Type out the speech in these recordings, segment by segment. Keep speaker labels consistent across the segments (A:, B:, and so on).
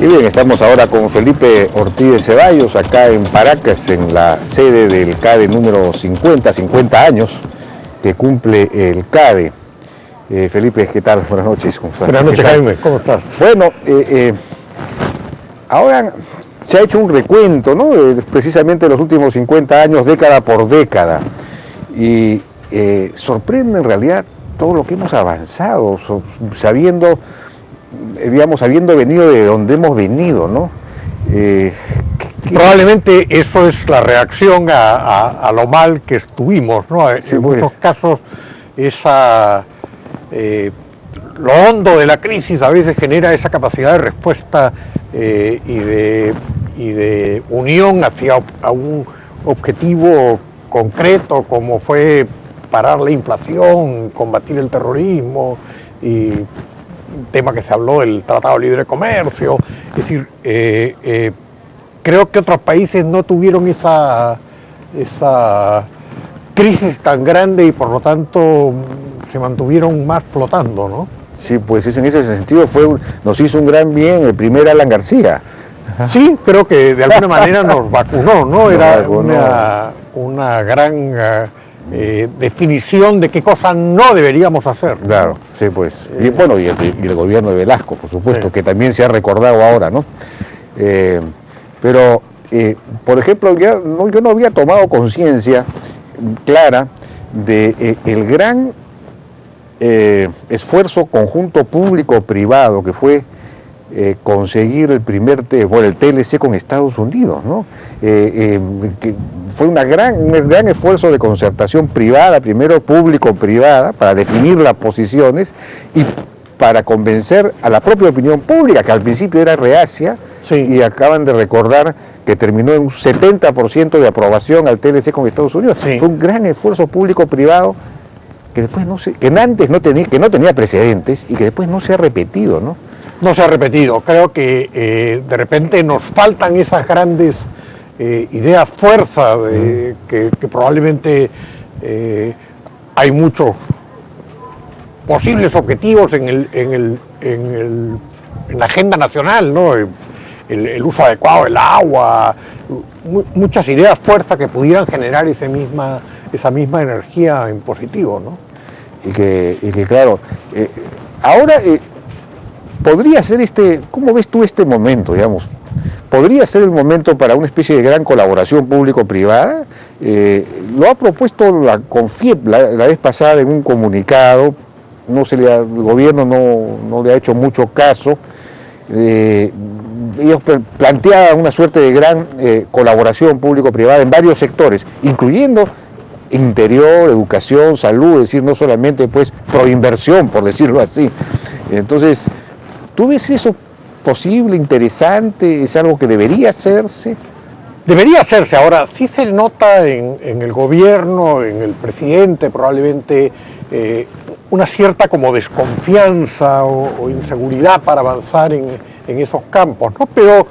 A: Y bien, estamos ahora con Felipe Ortiz de Ceballos, acá en Paracas, en la sede del CADE número 50 años que cumple el CADE. Felipe, ¿qué tal? Buenas noches.
B: ¿Cómo estás? Buenas noches, Jaime. ¿Cómo estás?
A: Bueno, ahora se ha hecho un recuento, ¿no? Precisamente los últimos 50 años, década por década. Y sorprende en realidad todo lo que hemos avanzado, sabiendo venido de donde hemos venido, ¿no?
B: Probablemente eso es la reacción a lo mal que estuvimos, ¿no?
A: Sí,
B: en
A: pues.
B: muchos casos, lo hondo de la crisis a veces genera esa capacidad de respuesta y de unión hacia a un objetivo concreto, como fue parar la inflación, combatir el terrorismo y tema que se habló del Tratado de Libre Comercio. Es decir, creo que otros países no tuvieron esa crisis tan grande y por lo tanto se mantuvieron más flotando, ¿no?
A: Sí, pues en ese sentido nos hizo un gran bien el primer Alan García.
B: Sí, creo que de alguna manera nos vacunó, ¿no? Era una gran definición de qué cosas no deberíamos hacer.
A: Claro, sí, pues. Y bueno, y el gobierno de Velasco, por supuesto,
B: sí,
A: que también se ha recordado ahora, ¿no? Pero, por ejemplo, yo no había tomado conciencia clara de el gran esfuerzo conjunto público-privado que fue conseguir el TLC con Estados Unidos, ¿no? Que fue un gran esfuerzo de concertación privada, primero público-privada, para definir las posiciones y para convencer a la propia opinión pública, que al principio era reacia,
B: sí,
A: y acaban de recordar que terminó en un 70% de aprobación al TLC con Estados Unidos.
B: Sí.
A: Fue un gran esfuerzo público-privado que después que no tenía precedentes y que después no se ha repetido, ¿no?
B: No se ha repetido. Creo que de repente nos faltan esas grandes ideas fuerza, que probablemente hay muchos posibles objetivos en la agenda nacional, ¿no? El uso adecuado del agua, muchas ideas fuerza que pudieran generar esa misma energía en positivo, ¿no?
A: Y que claro, ahora podría ser ¿cómo ves tú este momento, digamos? ¿Podría ser el momento para una especie de gran colaboración público-privada? Lo ha propuesto la CONFIEP la vez pasada en un comunicado, el gobierno no le ha hecho mucho caso. Ellos planteaban una suerte de gran colaboración público-privada en varios sectores, incluyendo interior, educación, salud, es decir, no solamente pues proinversión, por decirlo así. Entonces, ¿tú ves eso posible, interesante? ¿Es algo que debería hacerse?
B: Debería hacerse. Ahora, sí se nota en el gobierno, en el presidente, probablemente una cierta como desconfianza o inseguridad para avanzar en esos campos, ¿no? Pero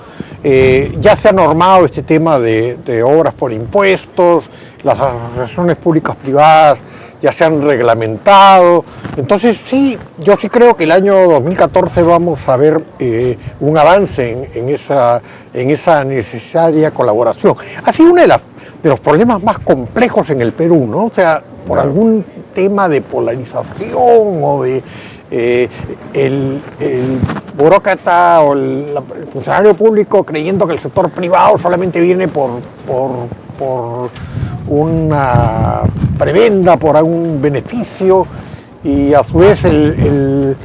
B: ya se ha normado este tema de obras por impuestos, las asociaciones públicas privadas ya se han reglamentado. Entonces sí, yo sí creo que el año 2014 vamos a ver un avance en esa necesaria colaboración. Ha sido uno de los problemas más complejos en el Perú, ¿no? O sea, por algún tema de polarización o de el burócrata o el funcionario público creyendo que el sector privado solamente viene por una prebenda, por algún beneficio, y a su vez el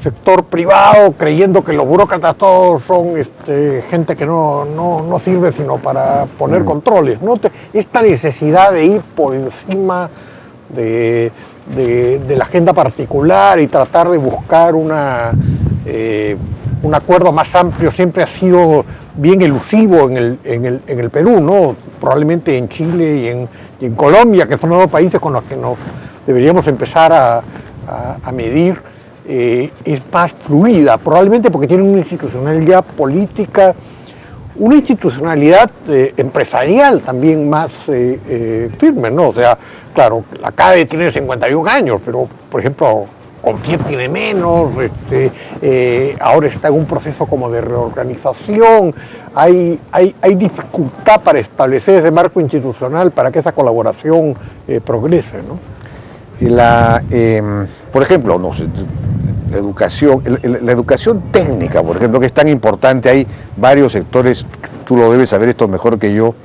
B: sector privado creyendo que los burócratas todos son gente que no sirve sino para poner controles, ¿no? Esta necesidad de ir por encima de la agenda particular y tratar de buscar un acuerdo más amplio siempre ha sido bien elusivo en el Perú, ¿no? Probablemente en Chile y en Colombia, que son los países con los que nos deberíamos empezar a medir, es más fluida, probablemente porque tienen una institucionalidad política, una institucionalidad empresarial también más firme, ¿no? O sea, claro, la CADE tiene 51 años, pero, por ejemplo, Confier tiene menos, ahora está en un proceso como de reorganización, hay dificultad para establecer ese marco institucional para que esa colaboración progrese, ¿no?
A: Por ejemplo, no sé, la educación técnica, por ejemplo, que es tan importante, hay varios sectores, tú lo debes saber esto mejor que yo,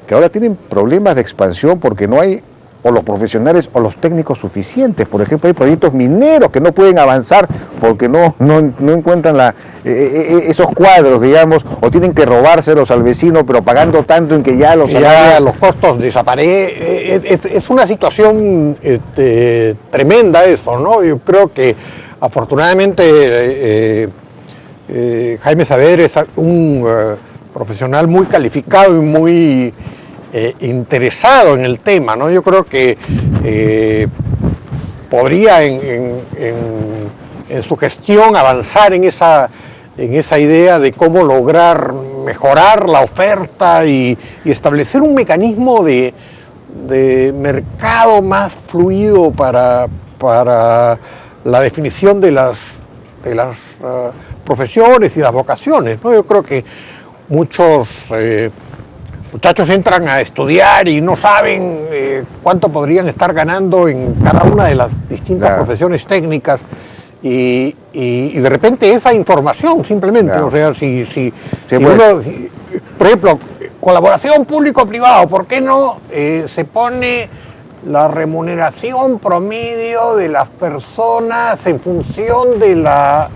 A: que ahora tienen problemas de expansión porque no hay o los profesionales o los técnicos suficientes. Por ejemplo, hay proyectos mineros que no pueden avanzar porque no encuentran esos cuadros, digamos, o tienen que robárselos al vecino, pero pagando tanto en que ya los
B: costos desaparecen. Es una situación tremenda eso, ¿no? Yo creo que afortunadamente Jaime Saver es un profesional muy calificado y muy interesado en el tema, ¿no? Yo creo que podría en su gestión avanzar en esa idea de cómo lograr mejorar la oferta y establecer un mecanismo de mercado más fluido para la definición de las profesiones y las vocaciones, ¿no? Yo creo que muchos muchachos entran a estudiar y no saben cuánto podrían estar ganando en cada una de las distintas profesiones técnicas y de repente esa información simplemente, o sea, si uno, por ejemplo, colaboración público-privado, ¿por qué no se pone la remuneración promedio de las personas en función de la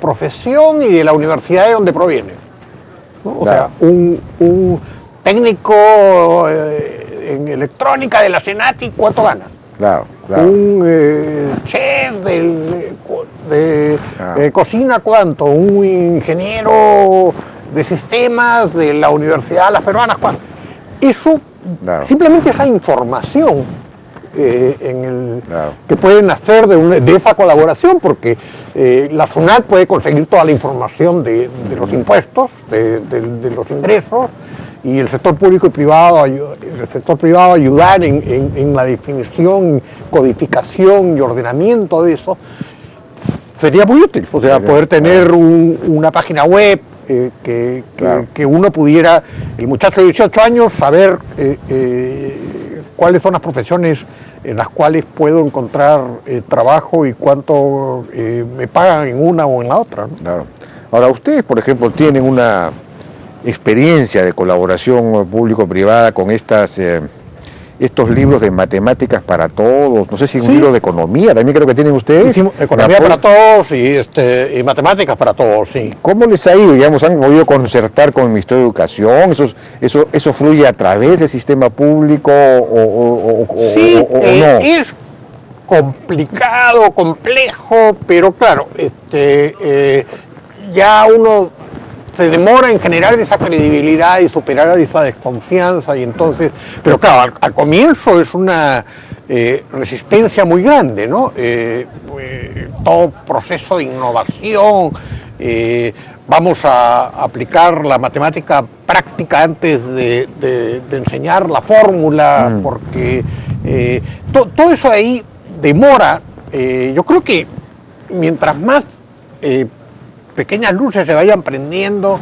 B: profesión y de la universidad de donde proviene? ¿No? O sea, un técnico en electrónica de la Senati, ¿cuánto gana? Un chef de cocina, ¿cuánto? Un ingeniero de sistemas de la Universidad de las Peruanas, ¿cuánto? Eso, simplemente esa información que pueden hacer de esa colaboración, porque la SUNAT puede conseguir toda la información de los impuestos, de los ingresos, y el sector público y privado, ayudar en la definición, codificación y ordenamiento de eso, sería muy útil. O sea, poder tener una página web que uno pudiera, el muchacho de 18 años, saber cuáles son las profesiones en las cuales puedo encontrar trabajo y cuánto me pagan en una o en la otra, ¿no?
A: Claro. Ahora, ustedes, por ejemplo, tienen una experiencia de colaboración público-privada con estos libros de matemáticas para todos, no sé si un libro de economía, también creo que tienen ustedes.
B: Economía para todos y matemáticas para todos, sí.
A: ¿Cómo les ha ido? Digamos, ¿han podido concertar con el Ministerio de Educación? ¿Eso fluye a través del sistema público o no?
B: Es complicado, complejo, pero claro, ya uno se demora en generar esa credibilidad y superar esa desconfianza, y entonces, pero claro, al comienzo es una resistencia muy grande, ¿no? Todo proceso de innovación, vamos a aplicar la matemática práctica antes de enseñar la fórmula, porque todo eso ahí demora. Yo creo que mientras más pequeñas luces se vayan prendiendo,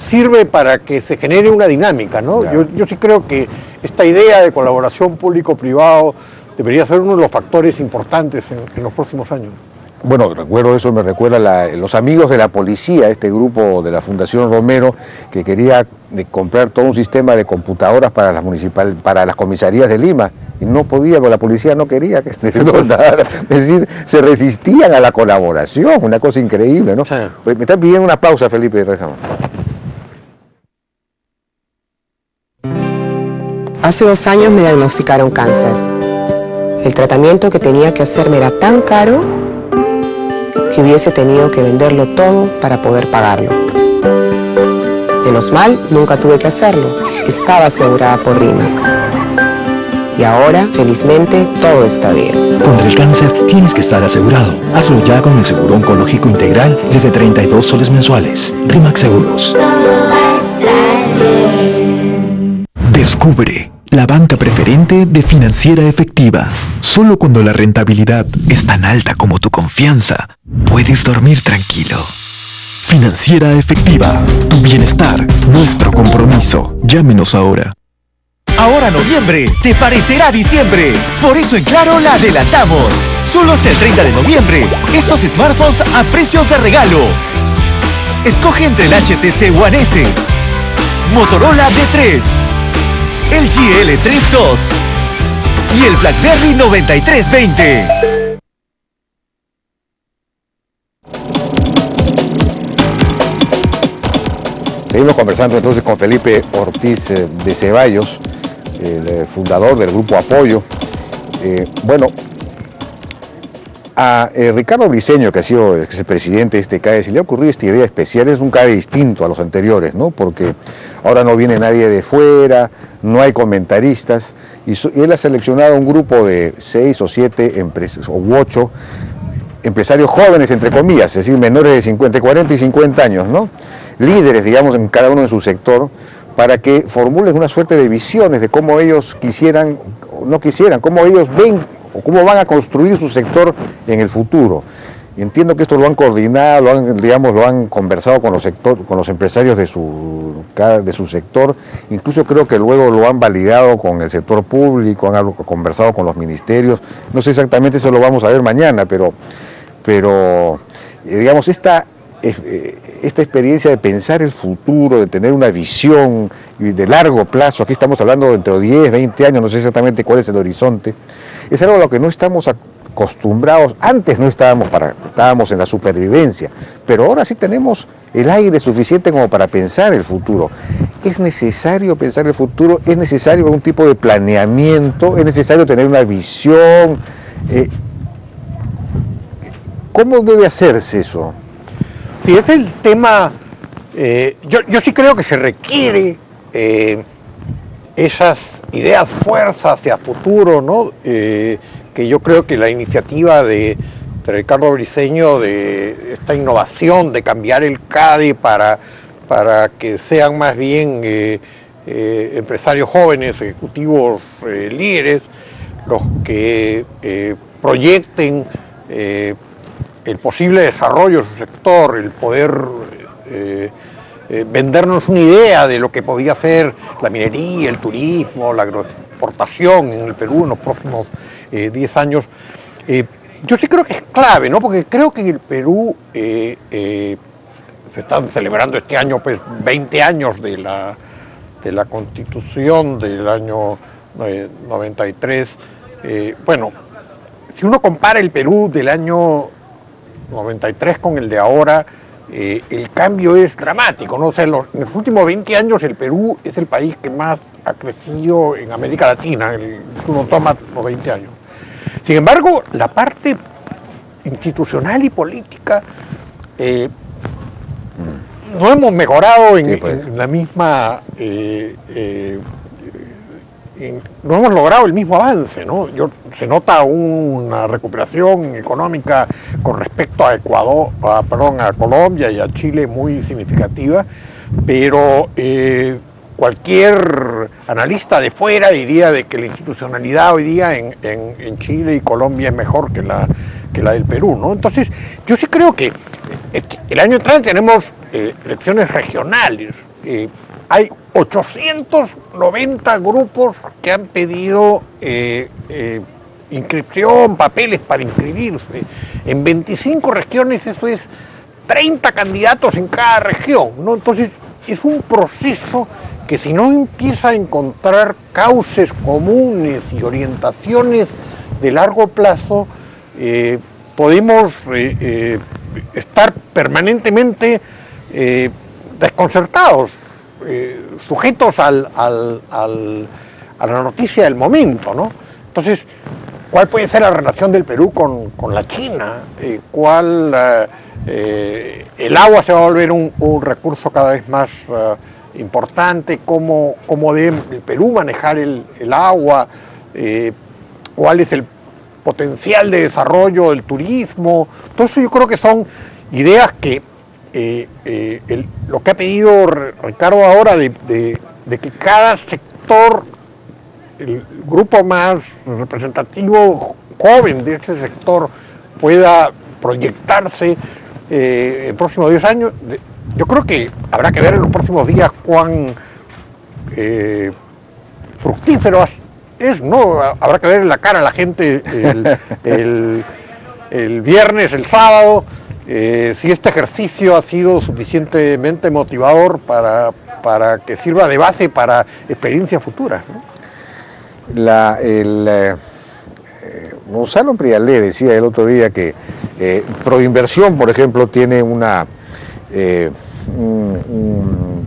B: sirve para que se genere una dinámica, ¿no? Yo sí creo que esta idea de colaboración público-privado debería ser uno de los factores importantes en los próximos años.
A: Bueno, recuerdo eso, me recuerda los amigos de la policía, este grupo de la Fundación Romero, que quería comprar todo un sistema de computadoras para las comisarías de Lima, y no podía, porque la policía no quería que es decir, se resistían a la colaboración, una cosa increíble, ¿no? Sí. Me están pidiendo una pausa, Felipe, y regresamos.
C: Hace 2 años me diagnosticaron cáncer. El tratamiento que tenía que hacerme era tan caro que hubiese tenido que venderlo todo para poder pagarlo. Menos mal, nunca tuve que hacerlo. Estaba asegurada por RIMAC. Y ahora, felizmente, todo está bien.
D: Contra el cáncer tienes que estar asegurado. Hazlo ya con el seguro oncológico integral desde 32 soles mensuales. RIMAC Seguros.
E: Todo va a estar bien.
D: Descubre La banca preferente de Financiera Efectiva. Solo cuando la rentabilidad es tan alta como tu confianza, puedes dormir tranquilo. Financiera Efectiva. Tu bienestar, nuestro compromiso. Llámenos ahora.
E: Ahora noviembre te parecerá diciembre. Por eso en Claro la adelantamos. Solo hasta el 30 de noviembre, estos smartphones a precios de regalo. Escoge entre el HTC One S, Motorola D3, LG L3 II y el BlackBerry 9320.
A: Seguimos conversando entonces con Felipe Ortiz de Ceballos, el fundador del Grupo Apoyo. Bueno, a Ricardo Briceño, que ha sido expresidente de este CAE, se le ha ocurrido esta idea especial. Es un CAE distinto a los anteriores, ¿no? Porque ahora no viene nadie de fuera, no hay comentaristas, y él ha seleccionado un grupo de 6 o 7 u 8 empresarios jóvenes, entre comillas, es decir, menores de 50, 40 y 50 años, ¿no? Líderes, digamos, en cada uno de su sector, para que formulen una suerte de visiones de cómo ellos quisieran, o no quisieran, cómo ellos ven o cómo van a construir su sector en el futuro. Y entiendo que esto lo han coordinado, lo han conversado con los empresarios de su sector, incluso creo que luego lo han validado con el sector público, han conversado con los ministerios. No sé exactamente, eso lo vamos a ver mañana, pero digamos, esta experiencia de pensar el futuro, de tener una visión de largo plazo, aquí estamos hablando de entre 10, 20 años, no sé exactamente cuál es el horizonte, es algo a lo que no estamos acostumbrados. Antes no estábamos en la supervivencia, pero ahora sí tenemos el aire suficiente como para pensar el futuro. Es necesario pensar el futuro, es necesario un tipo de planeamiento, es necesario tener una visión. ¿Cómo debe hacerse eso?
B: Sí, es el tema. Yo sí creo que se requiere esas ideas, fuerzas hacia futuro, ¿no? Que yo creo que la iniciativa de Ricardo Briceño, de esta innovación, de cambiar el CADE para que sean más bien empresarios jóvenes, ejecutivos líderes, los que proyecten el posible desarrollo de su sector, el poder vendernos una idea de lo que podía ser la minería, el turismo, la agroexportación en el Perú en los próximos 10 años. Yo sí creo que es clave, ¿no? Porque creo que en el Perú se están celebrando este año, pues, 20 años de la Constitución del año 93. Bueno, si uno compara el Perú del año 93 con el de ahora, el cambio es dramático, ¿no? O sea, en los últimos 20 años el Perú es el país que más ha crecido en América Latina, si uno toma los 20 años. Sin embargo, la parte institucional y política no hemos mejorado en la misma... no hemos logrado el mismo avance, ¿no? Se nota una recuperación económica con respecto a a Colombia y a Chile muy significativa, pero cualquier analista de fuera diría de que la institucionalidad hoy día en Chile y Colombia es mejor que la del Perú, ¿no? Entonces, yo sí creo que el año entrante tenemos elecciones regionales. Hay 890 grupos que han pedido inscripción, papeles para inscribirse. En 25 regiones, eso es 30 candidatos en cada región, ¿no? Entonces, es un proceso que si no empieza a encontrar cauces comunes y orientaciones de largo plazo, podemos estar permanentemente desconcertados, sujetos a la noticia del momento, ¿no? Entonces, ¿cuál puede ser la relación del Perú con la China? El agua se va a volver un recurso cada vez más importante. ¿Cómo debe el Perú manejar el agua? ¿Cuál es el potencial de desarrollo del turismo? Todo eso yo creo que son ideas que lo que ha pedido Ricardo ahora de que cada sector el grupo más representativo joven de este sector pueda proyectarse en próximos 10 años, yo creo que habrá que ver en los próximos días cuán fructífero es, ¿no? Habrá que ver en la cara a la gente el viernes, el sábado, si este ejercicio ha sido suficientemente motivador para que sirva de base para experiencias futuras, ¿no?
A: Gonzalo Prialé decía el otro día que Proinversión, por ejemplo, tiene un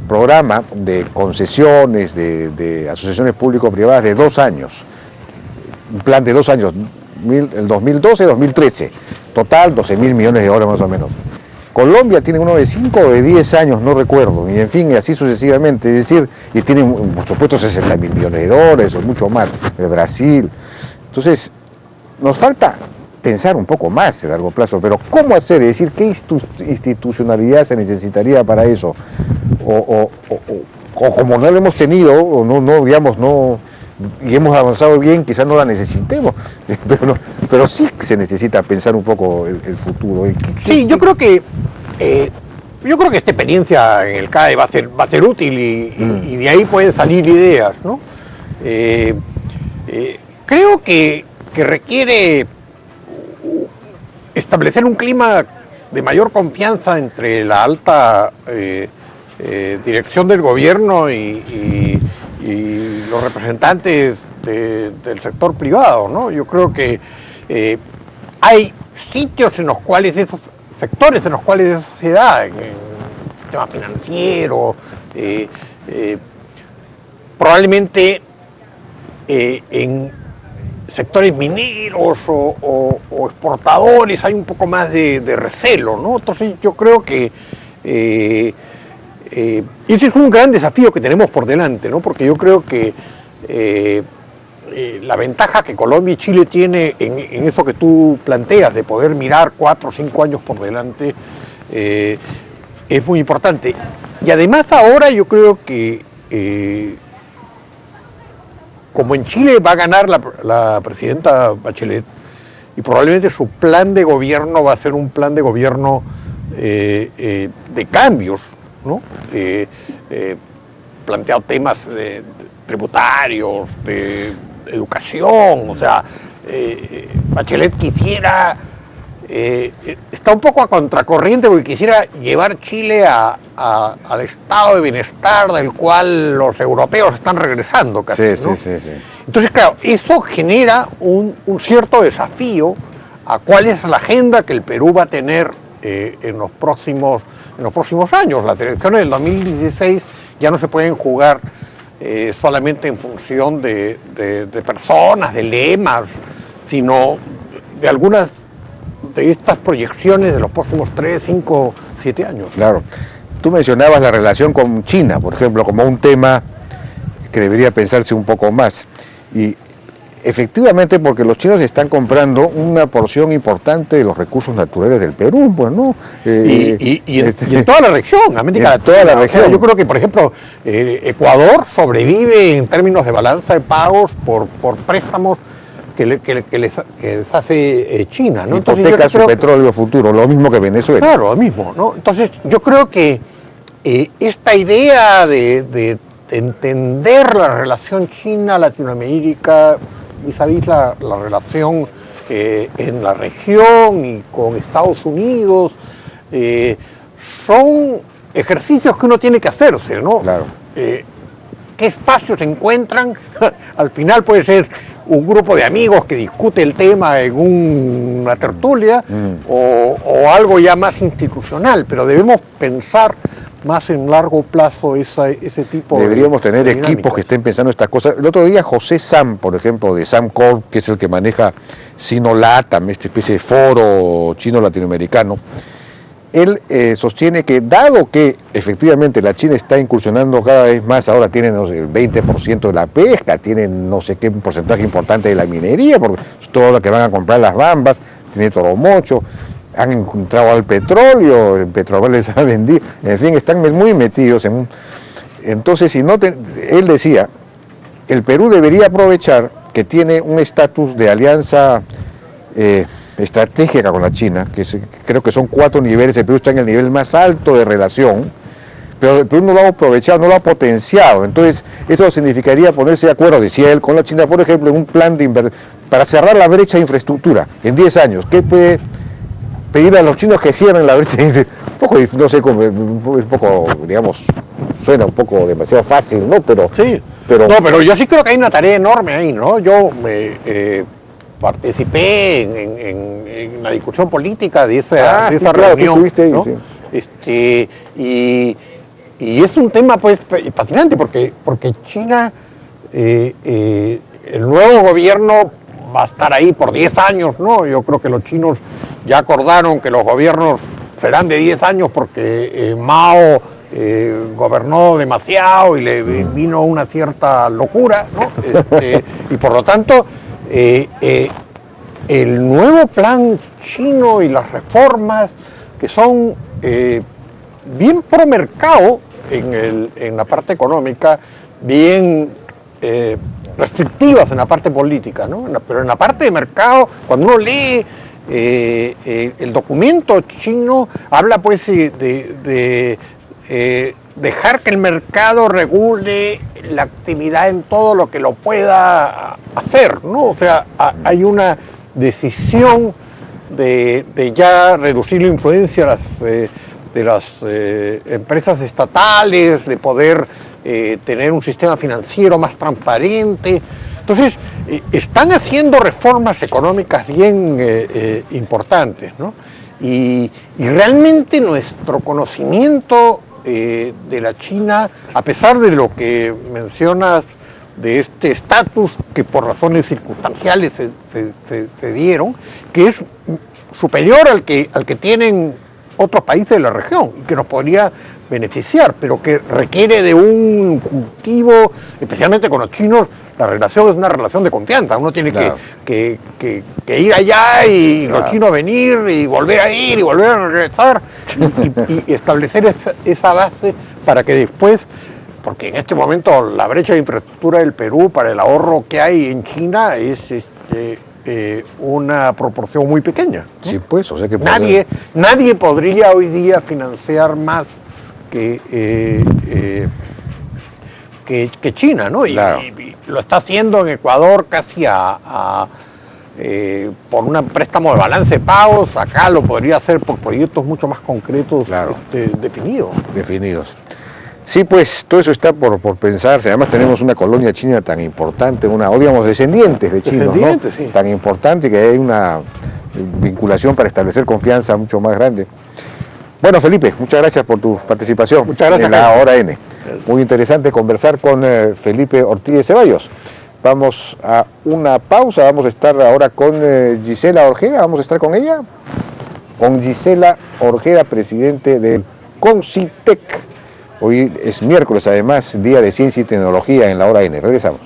A: programa de concesiones de asociaciones público-privadas de 2 años, un plan de 2 años, el 2012-2013, total 12.000 millones de dólares más o menos. Colombia tiene uno de 5 o de 10 años, no recuerdo, y en fin, así sucesivamente, es decir, y tiene por supuesto 60.000 millones de dólares o mucho más, de Brasil. Entonces, nos falta pensar un poco más a largo plazo, pero ¿cómo hacer? Es decir, ¿qué institucionalidad se necesitaría para eso? O como no lo hemos tenido, o no digamos, no, y hemos avanzado bien, quizás no la necesitemos, pero sí se necesita pensar un poco el futuro.
B: Sí, yo creo que esta experiencia en el CAE va a ser útil y de ahí pueden salir ideas, ¿no? Creo que requiere establecer un clima de mayor confianza entre la alta dirección del gobierno y los representantes del sector privado, ¿no? Yo creo que hay sitios en los cuales esos sectores en los cuales de sociedad, en el sistema financiero, probablemente en sectores mineros o exportadores hay un poco más de recelo, ¿no? Entonces yo creo que ese es un gran desafío que tenemos por delante, ¿no? Porque yo creo que la ventaja que Colombia y Chile tiene en eso que tú planteas, de poder mirar 4 o 5 años por delante, es muy importante. Y además ahora yo creo que como en Chile va a ganar la presidenta Bachelet, y probablemente su plan de gobierno va a ser un plan de gobierno de cambios, ¿no? Planteado temas tributarios, de educación, o sea, Bachelet quisiera, está un poco a contracorriente porque quisiera llevar Chile al estado de bienestar del cual los europeos están regresando casi,
A: sí,
B: ¿no?
A: sí.
B: Entonces, claro, eso genera un cierto desafío a cuál es la agenda que el Perú va a tener en los próximos años. Las elecciones del 2016 ya no se pueden jugar solamente en función de personas, de lemas, sino de algunas de estas proyecciones de los próximos 3, 5, 7 años.
A: Claro. Tú mencionabas la relación con China, por ejemplo, como un tema que debería pensarse un poco más. Y efectivamente, porque los chinos están comprando una porción importante de los recursos naturales del Perú, pues, ¿no?
B: Y en toda la región, América Latina.
A: Toda la región.
B: O sea, yo creo que, por ejemplo, Ecuador sobrevive en términos de balanza de pagos por préstamos que les hace China, ¿no?
A: Hipoteca su petróleo futuro, lo mismo que Venezuela.
B: Claro, lo mismo, ¿no? Entonces, yo creo que esta idea de entender la relación China-Latinoamérica vis-a-vis la relación en la región y con Estados Unidos, son ejercicios que uno tiene que hacerse, ¿no?
A: Claro.
B: ¿Qué espacios se encuentran? Al final puede ser un grupo de amigos que discute el tema en una tertulia o algo ya más institucional, pero debemos pensar más en largo plazo ese tipo
A: Deberíamos tener
B: de
A: equipos
B: dinámicas.
A: que estén pensando estas cosas. El otro día José Sam, por ejemplo, de Sam Corp, que es el que maneja Sino-Latam, esta especie de foro chino-latinoamericano, él sostiene que dado que efectivamente la China está incursionando cada vez más, ahora tienen el 20% de la pesca, tienen no sé qué porcentaje importante de la minería, porque es todo lo que van a comprar las bambas, tiene Toromocho, han encontrado al petróleo, el Petrobras les ha vendido, en fin, están muy metidos en un... Entonces, si no él decía, el Perú debería aprovechar que tiene un estatus de alianza estratégica con la China, creo que son 4 niveles, el Perú está en el nivel más alto de relación, pero el Perú no lo ha aprovechado, no lo ha potenciado. Entonces, eso significaría ponerse de acuerdo, decía él, con la China, por ejemplo, en un plan de para cerrar la brecha de infraestructura en 10 años. ¿Qué puede pedir a los chinos que cierren la brecha? Un poco, no sé, un poco, digamos, suena un poco demasiado fácil, ¿no? Pero,
B: sí, pero yo sí creo que hay una tarea enorme ahí, ¿no? Yo participé en la discusión política de esa reunión, ¿no? Sí. Y es un tema pues fascinante porque China, el nuevo gobierno va a estar ahí por 10 años, ¿no? Yo creo que los chinos ya acordaron que los gobiernos serán de 10 años porque Mao gobernó demasiado y le vino una cierta locura, ¿no? Y por lo tanto, el nuevo plan chino y las reformas que son bien pro mercado en la parte económica, bien restrictivas en la parte política, ¿no? Pero en la parte de mercado, cuando uno lee el documento chino, habla pues de dejar que el mercado regule la actividad en todo lo que lo pueda hacer, ¿no? O sea, hay una decisión de ya reducir la influencia de las empresas estatales, de poder tener un sistema financiero más transparente. Entonces, están haciendo reformas económicas bien importantes, ¿no? Y realmente nuestro conocimiento de la China, a pesar de lo que mencionas de este estatus que por razones circunstanciales se dieron, que es superior al que tienen otros países de la región y que nos podría beneficiar, pero que requiere de un cultivo, especialmente con los chinos. La relación es una relación de confianza, uno tiene claro. que ir allá y claro. Los chinos venir y volver a ir y volver a regresar y establecer esa base para que después, porque en este momento la brecha de infraestructura del Perú para el ahorro que hay en China es una proporción muy pequeña, ¿no?
A: Sí, pues, o sea que
B: nadie podría hoy día financiar más que China, ¿no?
A: Claro.
B: Y lo está haciendo en Ecuador casi por un préstamo de balance de pagos. Acá lo podría hacer por proyectos mucho más concretos,
A: claro.
B: definidos.
A: Sí, pues todo eso está por pensarse. Además tenemos una colonia china tan importante, o digamos descendientes de chinos, ¿no?
B: Sí.
A: Tan importante que hay una vinculación para establecer confianza mucho más grande. Bueno, Felipe, muchas gracias por tu participación en la Hora N. Muy interesante conversar con Felipe Ortiz de Ceballos. Vamos a una pausa, vamos a estar ahora con Gisela Orjeda, vamos a estar con ella, con Gisela Orjeda, presidente del CONCITEC. Hoy es miércoles, además, Día de Ciencia y Tecnología en la Hora N. Regresamos.